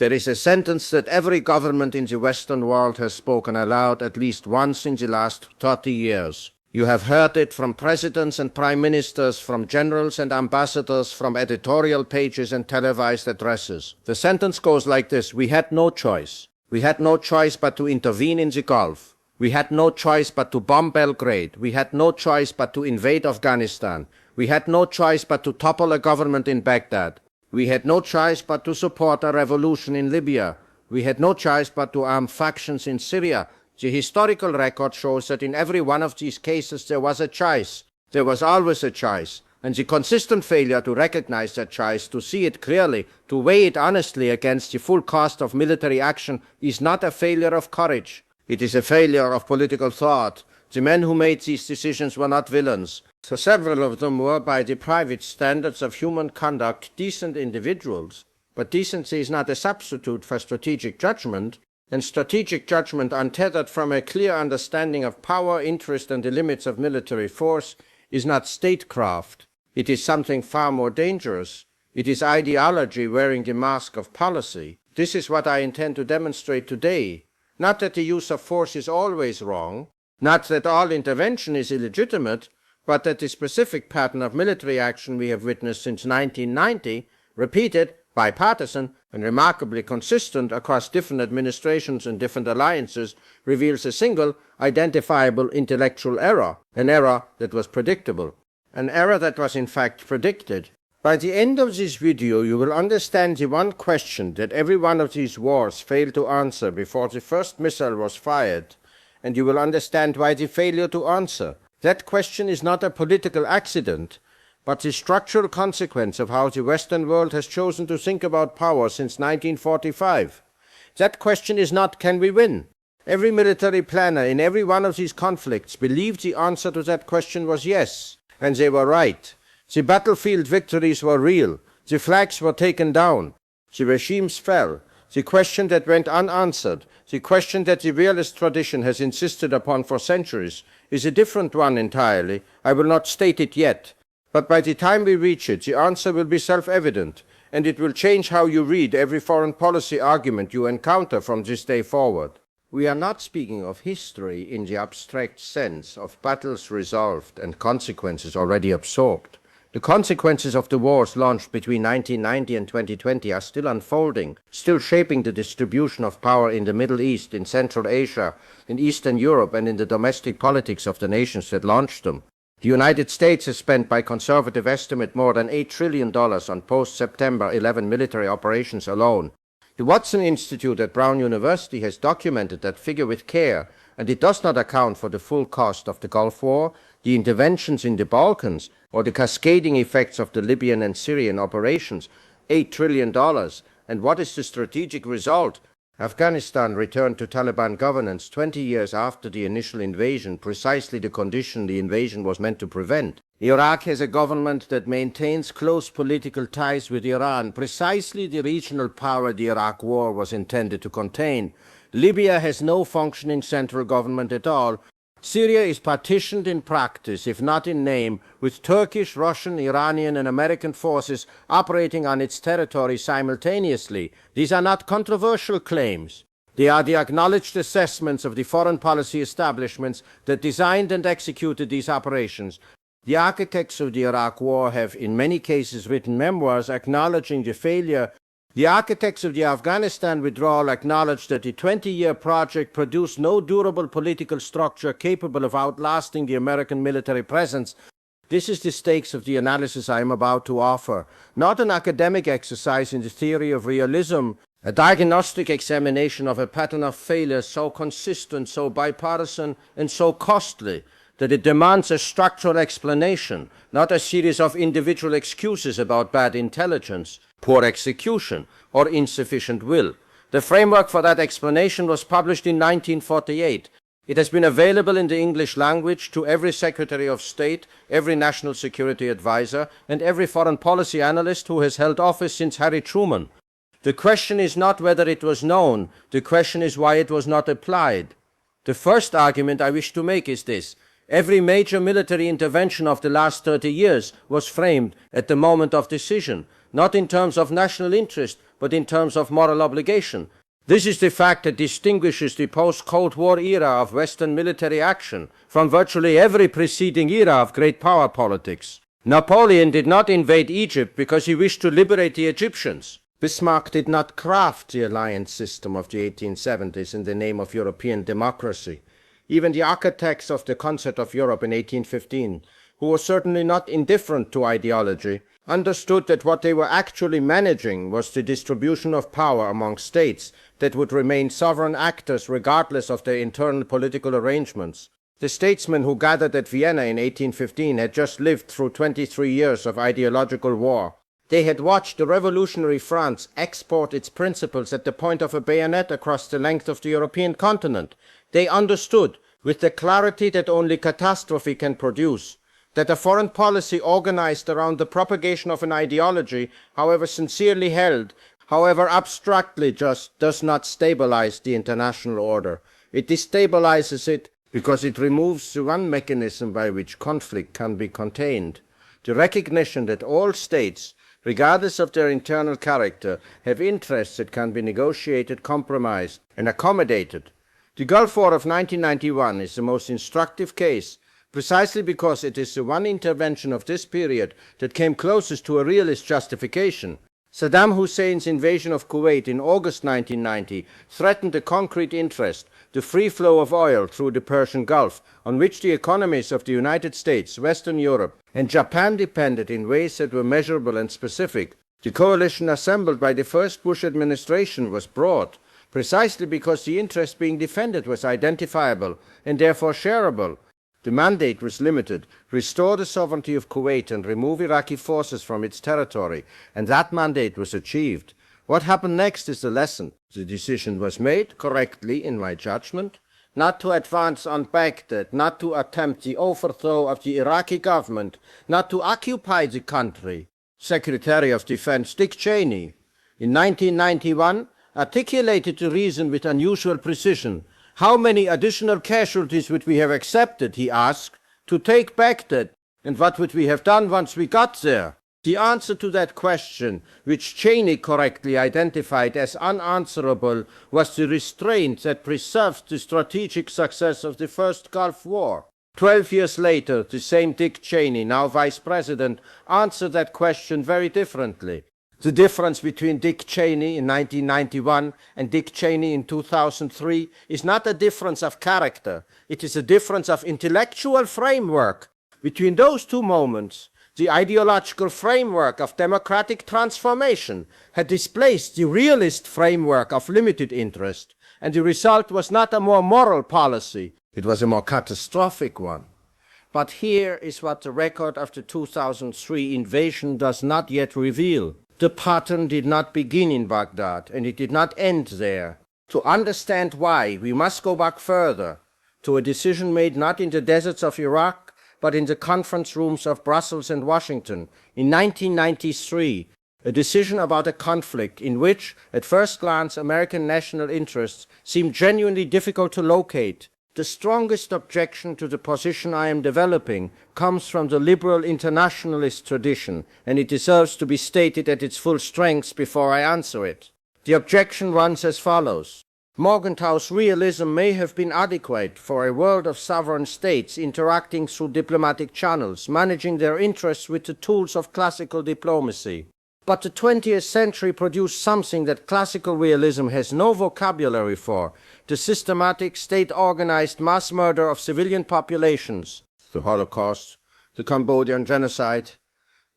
There is a sentence that every government in the Western world has spoken aloud at least once in the last 30 years. You have heard it from presidents and prime ministers, from generals and ambassadors, from editorial pages and televised addresses. The sentence goes like this: we had no choice. We had no choice but to intervene in the Gulf. We had no choice but to bomb Belgrade. We had no choice but to invade Afghanistan. We had no choice but to topple a government in Baghdad. We had no choice but to support a revolution in Libya. We had no choice but to arm factions in Syria. The historical record shows that in every one of these cases there was a choice. There was always a choice. And the consistent failure to recognize that choice, to see it clearly, to weigh it honestly against the full cost of military action is not a failure of courage. It is a failure of political thought. The men who made these decisions were not villains. So several of them were, by the private standards of human conduct, decent individuals. But decency is not a substitute for strategic judgment, and strategic judgment untethered from a clear understanding of power, interest, and the limits of military force is not statecraft. It is something far more dangerous. It is ideology wearing the mask of policy. This is what I intend to demonstrate today. Not that the use of force is always wrong, not that all intervention is illegitimate, but that the specific pattern of military action we have witnessed since 1990, repeated, bipartisan, and remarkably consistent across different administrations and different alliances, reveals a single, identifiable intellectual error, an error that was predictable, an error that was in fact predicted. By the end of this video, you will understand the one question that every one of these wars failed to answer before the first missile was fired, and you will understand why the failure to answer. That question is not a political accident, but the structural consequence of how the Western world has chosen to think about power since 1945. That question is not, can we win? Every military planner in every one of these conflicts believed the answer to that question was yes, and they were right. The battlefield victories were real. The flags were taken down. The regimes fell. The question that went unanswered, the question that the realist tradition has insisted upon for centuries, is a different one entirely. I will not state it yet. But by the time we reach it, the answer will be self-evident, and it will change how you read every foreign policy argument you encounter from this day forward. We are not speaking of history in the abstract sense of battles resolved and consequences already absorbed. The consequences of the wars launched between 1990 and 2020 are still unfolding, still shaping the distribution of power in the Middle East, in Central Asia, in Eastern Europe, and in the domestic politics of the nations that launched them. The United States has spent, by conservative estimate, more than $8 trillion on post-September 11 military operations alone. The Watson Institute at Brown University has documented that figure with care, and it does not account for the full cost of the Gulf War, the interventions in the Balkans, or the cascading effects of the Libyan and Syrian operations. $8 trillion. And what is the strategic result? Afghanistan returned to Taliban governance 20 years after the initial invasion, precisely the condition the invasion was meant to prevent. Iraq has a government that maintains close political ties with Iran, precisely the regional power the Iraq War was intended to contain. Libya has no functioning central government at all. Syria is partitioned in practice, if not in name, with Turkish, Russian, Iranian, and American forces operating on its territory simultaneously. These are not controversial claims. They are the acknowledged assessments of the foreign policy establishments that designed and executed these operations. The architects of the Iraq War have in many cases written memoirs acknowledging the failure. The architects of the Afghanistan withdrawal acknowledged that the 20-year project produced no durable political structure capable of outlasting the American military presence. This is the stakes of the analysis I am about to offer, not an academic exercise in the theory of realism, a diagnostic examination of a pattern of failure so consistent, so bipartisan, and so costly that it demands a structural explanation, not a series of individual excuses about bad intelligence, poor execution, or insufficient will. The framework for that explanation was published in 1948. It has been available in the English language to every Secretary of State, every National Security Advisor, and every foreign policy analyst who has held office since Harry Truman. The question is not whether it was known, the question is why it was not applied. The first argument I wish to make is this. Every major military intervention of the last 30 years was framed at the moment of decision, not in terms of national interest, but in terms of moral obligation. This is the fact that distinguishes the post-Cold War era of Western military action from virtually every preceding era of great power politics. Napoleon did not invade Egypt because he wished to liberate the Egyptians. Bismarck did not craft the alliance system of the 1870s in the name of European democracy. Even the architects of the Concert of Europe in 1815, who were certainly not indifferent to ideology, understood that what they were actually managing was the distribution of power among states that would remain sovereign actors regardless of their internal political arrangements. The statesmen who gathered at Vienna in 1815 had just lived through 23 years of ideological war. They had watched the revolutionary France export its principles at the point of a bayonet across the length of the European continent. They understood, with the clarity that only catastrophe can produce, that a foreign policy organized around the propagation of an ideology, however sincerely held, however abstractly just, does not stabilize the international order. It destabilizes it because it removes the one mechanism by which conflict can be contained. The recognition that all states, regardless of their internal character, have interests that can be negotiated, compromised, and accommodated. The Gulf War of 1991 is the most instructive case, precisely because it is the one intervention of this period that came closest to a realist justification. Saddam Hussein's invasion of Kuwait in August 1990 threatened a concrete interest, the free flow of oil through the Persian Gulf, on which the economies of the United States, Western Europe, and Japan depended in ways that were measurable and specific. The coalition assembled by the first Bush administration was broad, precisely because the interest being defended was identifiable and therefore shareable. The mandate was limited: restore the sovereignty of Kuwait and remove Iraqi forces from its territory, and that mandate was achieved. What happened next is the lesson. The decision was made, correctly in my judgment, not to advance on Baghdad, not to attempt the overthrow of the Iraqi government, not to occupy the country. Secretary of Defense Dick Cheney, in 1991, articulated the reason with unusual precision. How many additional casualties would we have accepted, he asked, to take Baghdad, and what would we have done once we got there? The answer to that question, which Cheney correctly identified as unanswerable, was the restraint that preserved the strategic success of the first Gulf War. 12 years later, the same Dick Cheney, now Vice President, answered that question very differently. The difference between Dick Cheney in 1991 and Dick Cheney in 2003 is not a difference of character. It is a difference of intellectual framework. Between those two moments, the ideological framework of democratic transformation had displaced the realist framework of limited interest, and the result was not a more moral policy, it was a more catastrophic one. But here is what the record of the 2003 invasion does not yet reveal. The pattern did not begin in Baghdad, and it did not end there. To understand why, we must go back further, to a decision made not in the deserts of Iraq, but in the conference rooms of Brussels and Washington in 1993, a decision about a conflict in which, at first glance, American national interests seemed genuinely difficult to locate. The strongest objection to the position I am developing comes from the liberal internationalist tradition, and it deserves to be stated at its full strength before I answer it. The objection runs as follows. Morgenthau's realism may have been adequate for a world of sovereign states interacting through diplomatic channels, managing their interests with the tools of classical diplomacy. But the 20th century produced something that classical realism has no vocabulary for: the systematic, state-organized mass murder of civilian populations, the Holocaust, the Cambodian genocide,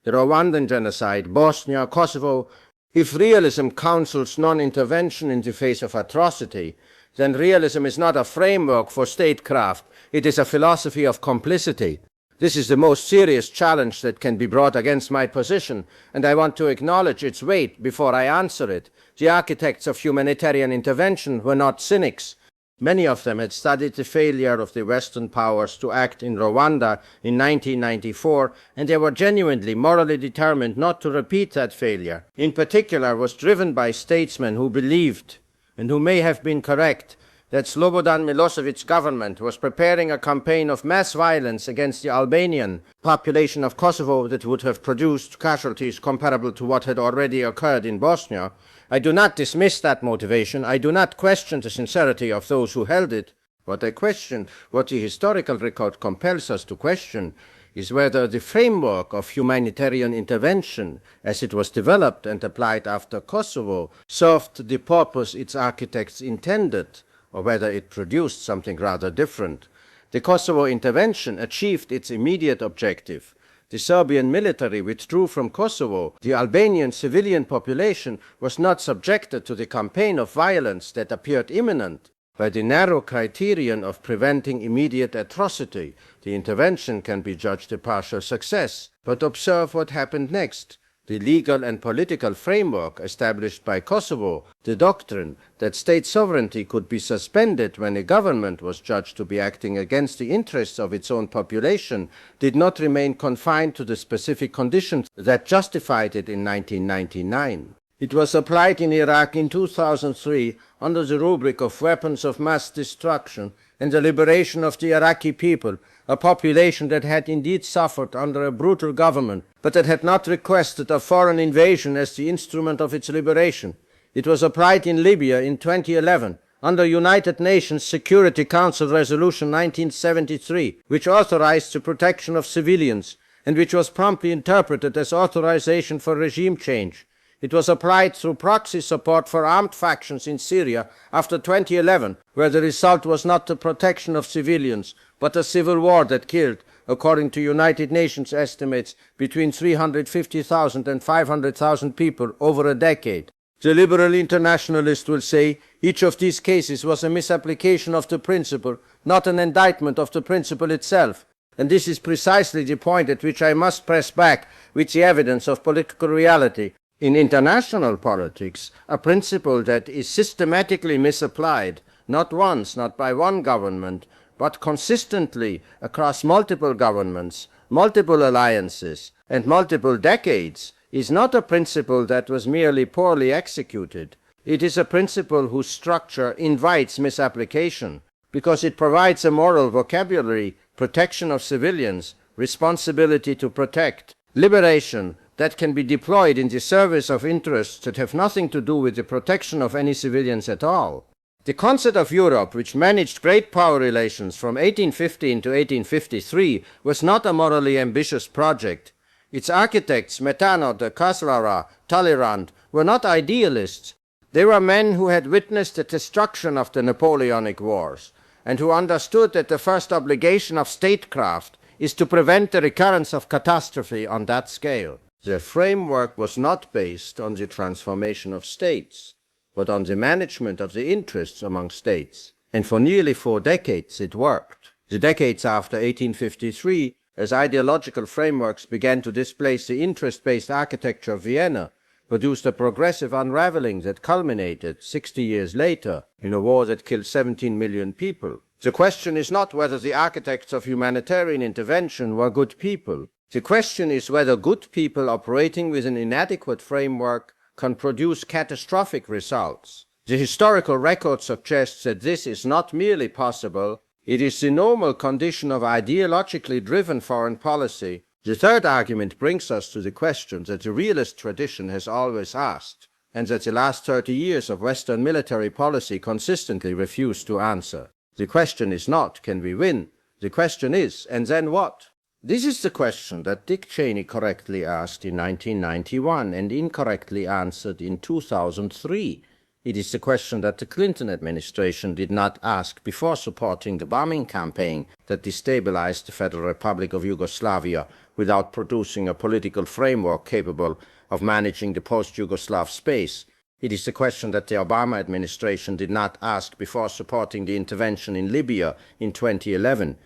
the Rwandan genocide, Bosnia, Kosovo. If realism counsels non-intervention in the face of atrocity, then realism is not a framework for statecraft, it is a philosophy of complicity. This is the most serious challenge that can be brought against my position, and I want to acknowledge its weight before I answer it. The architects of humanitarian intervention were not cynics. Many of them had studied the failure of the Western powers to act in Rwanda in 1994, and they were genuinely morally determined not to repeat that failure. In particular, was driven by statesmen who believed, and who may have been correct, that Slobodan Milosevic's government was preparing a campaign of mass violence against the Albanian population of Kosovo that would have produced casualties comparable to what had already occurred in Bosnia, I do not dismiss that motivation. I do not question the sincerity of those who held it. What I question, what the historical record compels us to question, is whether the framework of humanitarian intervention, as it was developed and applied after Kosovo, served the purpose its architects intended, or whether it produced something rather different. The Kosovo intervention achieved its immediate objective. The Serbian military withdrew from Kosovo. The Albanian civilian population was not subjected to the campaign of violence that appeared imminent. By the narrow criterion of preventing immediate atrocity, the intervention can be judged a partial success. But observe what happened next. The legal and political framework established by Kosovo, the doctrine that state sovereignty could be suspended when a government was judged to be acting against the interests of its own population, did not remain confined to the specific conditions that justified it in 1999. It was applied in Iraq in 2003 under the rubric of weapons of mass destruction and the liberation of the Iraqi people, a population that had indeed suffered under a brutal government, but that had not requested a foreign invasion as the instrument of its liberation. It was applied in Libya in 2011 under United Nations Security Council Resolution 1973, which authorized the protection of civilians and which was promptly interpreted as authorization for regime change. It was applied through proxy support for armed factions in Syria after 2011, where the result was not the protection of civilians, but a civil war that killed, according to United Nations estimates, between 350,000 and 500,000 people over a decade. The liberal internationalist will say each of these cases was a misapplication of the principle, not an indictment of the principle itself. And this is precisely the point at which I must press back with the evidence of political reality. In international politics, a principle that is systematically misapplied, not once, not by one government, but consistently across multiple governments, multiple alliances, and multiple decades, is not a principle that was merely poorly executed. It is a principle whose structure invites misapplication, because it provides a moral vocabulary, protection of civilians, responsibility to protect, liberation, that can be deployed in the service of interests that have nothing to do with the protection of any civilians at all. The Concert of Europe, which managed great power relations from 1815 to 1853, was not a morally ambitious project. Its architects, Smetana, de Kaslara, Talleyrand, were not idealists. They were men who had witnessed the destruction of the Napoleonic Wars, and who understood that the first obligation of statecraft is to prevent the recurrence of catastrophe on that scale. The framework was not based on the transformation of states, but on the management of the interests among states. And for nearly 4 decades it worked. The decades after 1853, as ideological frameworks began to displace the interest-based architecture of Vienna, produced a progressive unraveling that culminated 60 years later in a war that killed 17 million people. The question is not whether the architects of humanitarian intervention were good people. The question is whether good people operating with an inadequate framework can produce catastrophic results. The historical record suggests that this is not merely possible, it is the normal condition of ideologically driven foreign policy. The third argument brings us to the question that the realist tradition has always asked, and that the last 30 years of Western military policy consistently refused to answer. The question is not, can we win? The question is, and then what? This is the question that Dick Cheney correctly asked in 1991 and incorrectly answered in 2003. It is the question that the Clinton administration did not ask before supporting the bombing campaign that destabilized the Federal Republic of Yugoslavia without producing a political framework capable of managing the post-Yugoslav space. It is the question that the Obama administration did not ask before supporting the intervention in Libya in 2011.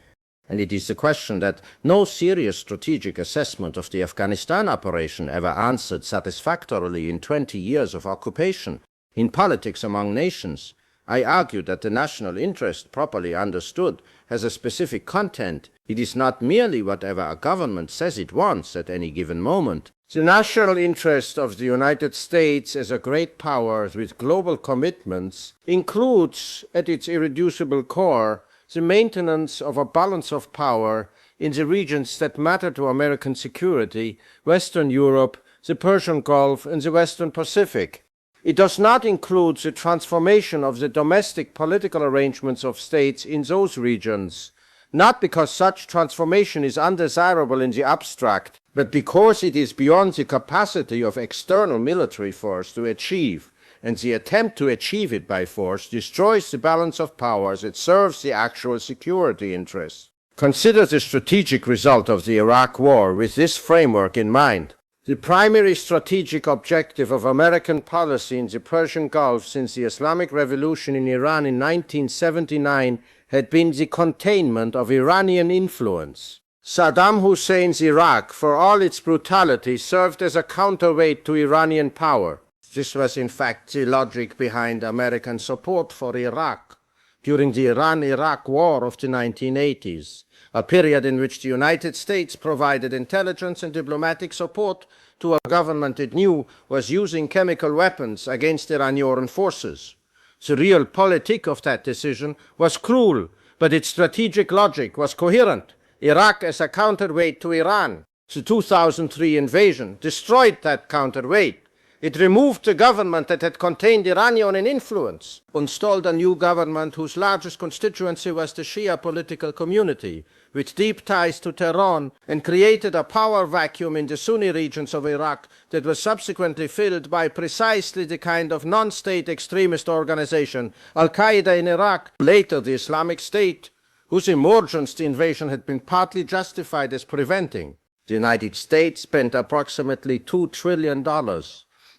And it is the question that no serious strategic assessment of the Afghanistan operation ever answered satisfactorily in 20 years of occupation. In politics among nations, I argue that the national interest, properly understood, has a specific content. It is not merely whatever a government says it wants at any given moment. The national interest of the United States as a great power with global commitments includes, at its irreducible core, the maintenance of a balance of power in the regions that matter to American security, Western Europe, the Persian Gulf, and the Western Pacific. It does not include the transformation of the domestic political arrangements of states in those regions, not because such transformation is undesirable in the abstract, but because it is beyond the capacity of external military force to achieve, and the attempt to achieve it by force destroys the balance of powers. It serves the actual security interests. Consider the strategic result of the Iraq War with this framework in mind. The primary strategic objective of American policy in the Persian Gulf since the Islamic Revolution in Iran in 1979 had been the containment of Iranian influence. Saddam Hussein's Iraq, for all its brutality, served as a counterweight to Iranian power. This was in fact the logic behind American support for Iraq during the Iran-Iraq War of the 1980s, a period in which the United States provided intelligence and diplomatic support to a government it knew was using chemical weapons against Iranian forces. The realpolitik of that decision was cruel, but its strategic logic was coherent. Iraq as a counterweight to Iran. The 2003 invasion destroyed that counterweight. It removed the government that had contained Iranian influence, installed a new government whose largest constituency was the Shia political community, with deep ties to Tehran, and created a power vacuum in the Sunni regions of Iraq that was subsequently filled by precisely the kind of non-state extremist organization, Al-Qaeda in Iraq, later the Islamic State, whose emergence the invasion had been partly justified as preventing. The United States spent approximately $2 trillion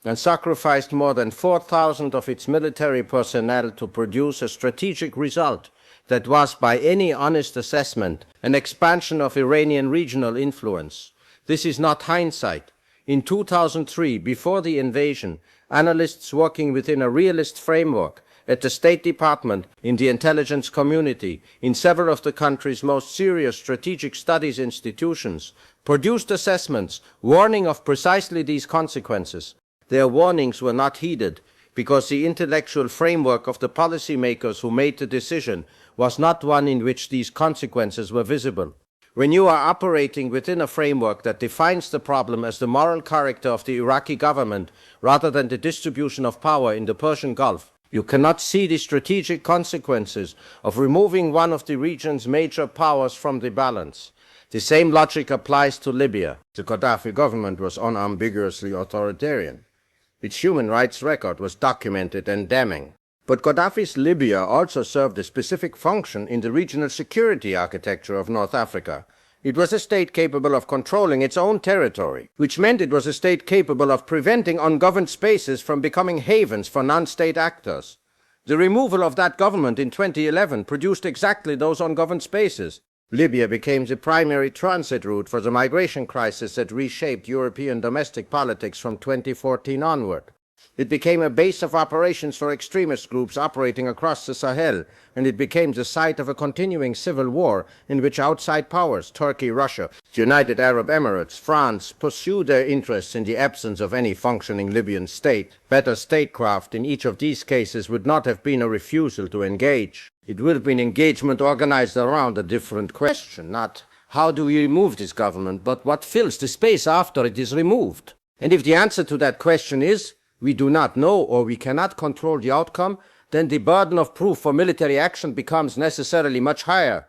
and sacrificed more than 4,000 of its military personnel to produce a strategic result that was, by any honest assessment, an expansion of Iranian regional influence. This is not hindsight. In 2003, before the invasion, analysts working within a realist framework at the State Department, in the intelligence community, in several of the country's most serious strategic studies institutions, produced assessments warning of precisely these consequences. Their warnings were not heeded because the intellectual framework of the policymakers who made the decision was not one in which these consequences were visible. When you are operating within a framework that defines the problem as the moral character of the Iraqi government rather than the distribution of power in the Persian Gulf, you cannot see the strategic consequences of removing one of the region's major powers from the balance. The same logic applies to Libya. The Gaddafi government was unambiguously authoritarian. Its human rights record was documented and damning. But Gaddafi's Libya also served a specific function in the regional security architecture of North Africa. It was a state capable of controlling its own territory, which meant it was a state capable of preventing ungoverned spaces from becoming havens for non-state actors. The removal of that government in 2011 produced exactly those ungoverned spaces. Libya became the primary transit route for the migration crisis that reshaped European domestic politics from 2014 onward. It became a base of operations for extremist groups operating across the Sahel, and it became the site of a continuing civil war in which outside powers, Turkey, Russia, the United Arab Emirates, France, pursued their interests in the absence of any functioning Libyan state. Better statecraft in each of these cases would not have been a refusal to engage. It would have been engagement organized around a different question, not how do we remove this government, but what fills the space after it is removed. And if the answer to that question is we do not know or we cannot control the outcome, then the burden of proof for military action becomes necessarily much higher.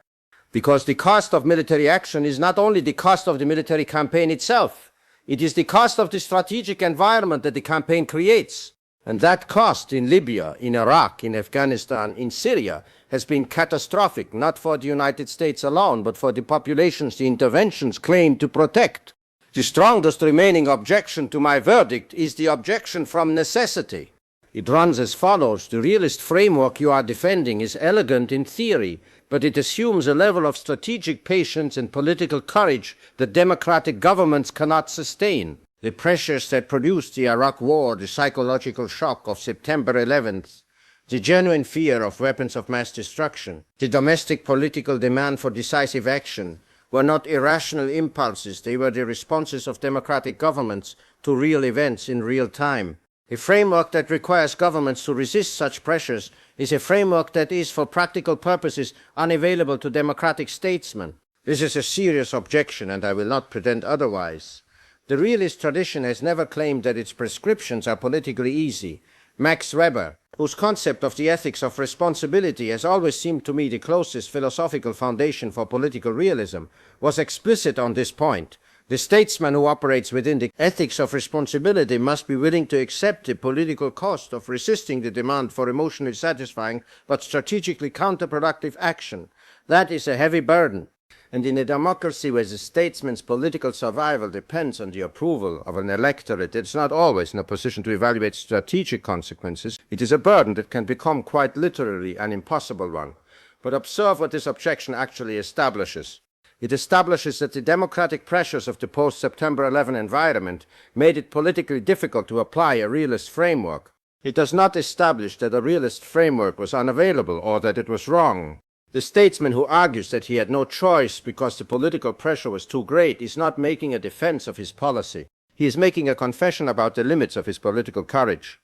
Because the cost of military action is not only the cost of the military campaign itself, it is the cost of the strategic environment that the campaign creates. And that cost in Libya, in Iraq, in Afghanistan, in Syria has been catastrophic, not for the United States alone, but for the populations the interventions claim to protect. The strongest remaining objection to my verdict is the objection from necessity. It runs as follows. The realist framework you are defending is elegant in theory, but it assumes a level of strategic patience and political courage that democratic governments cannot sustain. The pressures that produced the Iraq War, the psychological shock of September 11th, the genuine fear of weapons of mass destruction, the domestic political demand for decisive action, were not irrational impulses, they were the responses of democratic governments to real events in real time. A framework that requires governments to resist such pressures is a framework that is, for practical purposes, unavailable to democratic statesmen. This is a serious objection, and I will not pretend otherwise. The realist tradition has never claimed that its prescriptions are politically easy. Max Weber, whose concept of the ethics of responsibility has always seemed to me the closest philosophical foundation for political realism, was explicit on this point. The statesman who operates within the ethics of responsibility must be willing to accept the political cost of resisting the demand for emotionally satisfying but strategically counterproductive action. That is a heavy burden. And in a democracy where the statesman's political survival depends on the approval of an electorate that is not always in a position to evaluate strategic consequences, it is a burden that can become quite literally an impossible one. But observe what this objection actually establishes. It establishes that the democratic pressures of the post-September 11 environment made it politically difficult to apply a realist framework. It does not establish that a realist framework was unavailable or that it was wrong. The statesman who argues that he had no choice because the political pressure was too great is not making a defense of his policy. He is making a confession about the limits of his political courage.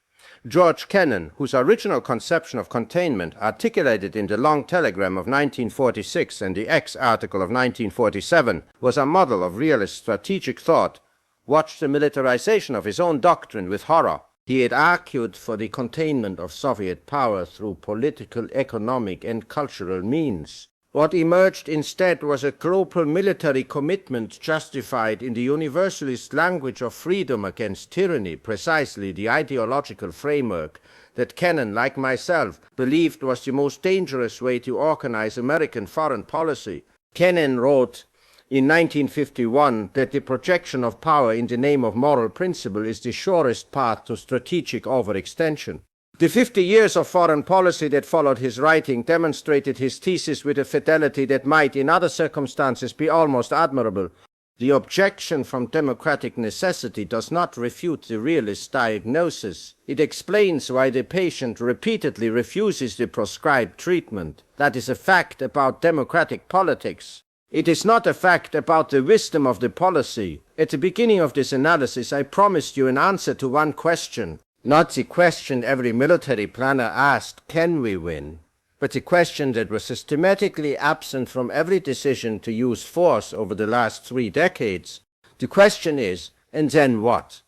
George Kennan, whose original conception of containment, articulated in the Long Telegram of 1946 and the X article of 1947, was a model of realist strategic thought, watched the militarization of his own doctrine with horror. He had argued for the containment of Soviet power through political, economic, and cultural means. What emerged instead was a global military commitment justified in the universalist language of freedom against tyranny, precisely the ideological framework that Kennan, like myself, believed was the most dangerous way to organize American foreign policy. Kennan wrote in 1951 that the projection of power in the name of moral principle is the surest path to strategic overextension. The 50 years of foreign policy that followed his writing demonstrated his thesis with a fidelity that might, in other circumstances, be almost admirable. The objection from democratic necessity does not refute the realist diagnosis. It explains why the patient repeatedly refuses the prescribed treatment. That is a fact about democratic politics. It is not a fact about the wisdom of the policy. At the beginning of this analysis, I promised you an answer to one question. Not the question every military planner asked, can we win? But the question that was systematically absent from every decision to use force over the last 3 decades. The question is, and then what?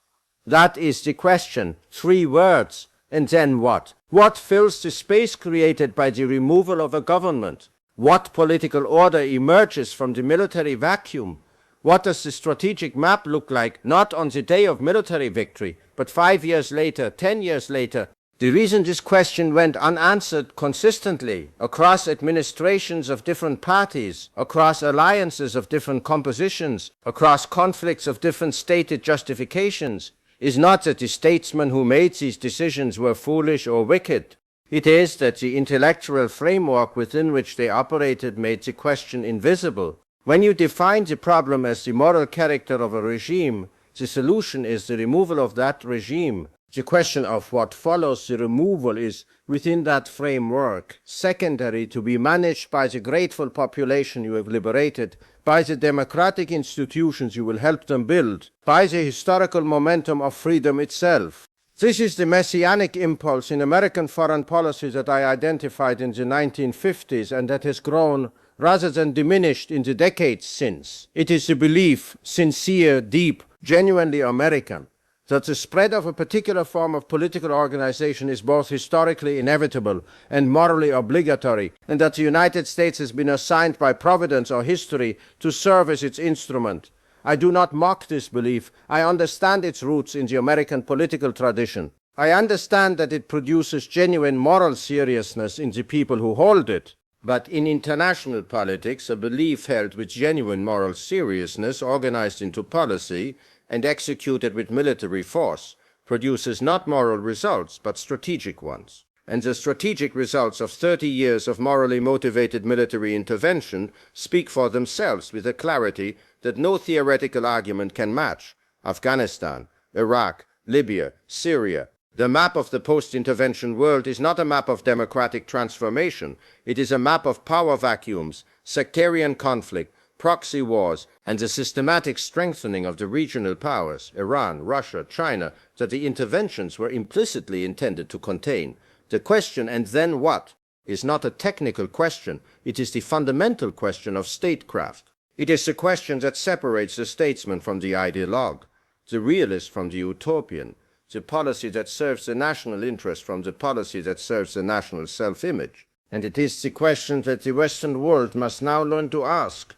That is the question. 3 words. And then what? What fills the space created by the removal of a government? What political order emerges from the military vacuum? What does the strategic map look like, not on the day of military victory, but 5 years later, 10 years later? The reason this question went unanswered consistently across administrations of different parties, across alliances of different compositions, across conflicts of different stated justifications, is not that the statesmen who made these decisions were foolish or wicked. It is that the intellectual framework within which they operated made the question invisible. When you define the problem as the moral character of a regime, the solution is the removal of that regime. The question of what follows the removal is, within that framework, secondary to be managed by the grateful population you have liberated, by the democratic institutions you will help them build, by the historical momentum of freedom itself. This is the messianic impulse in American foreign policy that I identified in the 1950s and that has grown rather than diminished in the decades since. It is the belief, sincere, deep, genuinely American, that the spread of a particular form of political organization is both historically inevitable and morally obligatory, and that the United States has been assigned by providence or history to serve as its instrument. I do not mock this belief. I understand its roots in the American political tradition. I understand that it produces genuine moral seriousness in the people who hold it. But in international politics, a belief held with genuine moral seriousness, organized into policy, and executed with military force, produces not moral results, but strategic ones. And the strategic results of 30 years of morally motivated military intervention speak for themselves with a clarity that no theoretical argument can match. Afghanistan, Iraq, Libya, Syria. The map of the post-intervention world is not a map of democratic transformation. It is a map of power vacuums, sectarian conflict, proxy wars, and the systematic strengthening of the regional powers, Iran, Russia, China, that the interventions were implicitly intended to contain. The question, and then what, is not a technical question. It is the fundamental question of statecraft. It is the question that separates the statesman from the ideologue, the realist from the utopian, the policy that serves the national interest from the policy that serves the national self-image. And it is the question that the Western world must now learn to ask,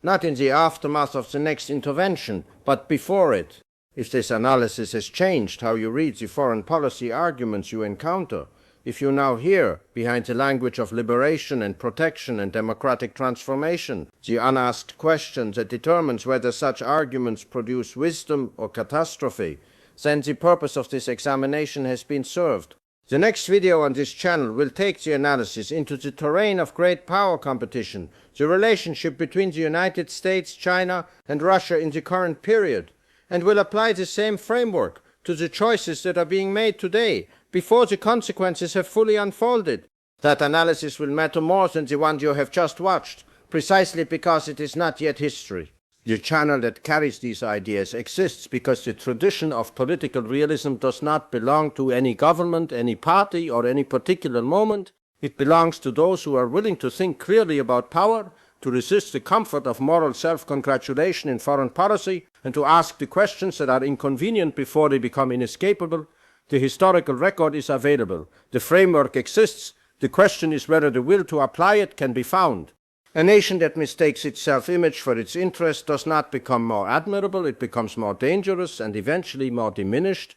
not in the aftermath of the next intervention, but before it. If this analysis has changed how you read the foreign policy arguments you encounter, if you now hear, behind the language of liberation and protection and democratic transformation, the unasked question that determines whether such arguments produce wisdom or catastrophe, then the purpose of this examination has been served. The next video on this channel will take the analysis into the terrain of great power competition, the relationship between the United States, China, and Russia in the current period, and will apply the same framework to the choices that are being made today, before the consequences have fully unfolded. That analysis will matter more than the one you have just watched, precisely because it is not yet history. The channel that carries these ideas exists because the tradition of political realism does not belong to any government, any party, or any particular moment. It belongs to those who are willing to think clearly about power, to resist the comfort of moral self-congratulation in foreign policy, and to ask the questions that are inconvenient before they become inescapable. The historical record is available. The framework exists. The question is whether the will to apply it can be found. A nation that mistakes its self-image for its interest does not become more admirable, it becomes more dangerous and eventually more diminished.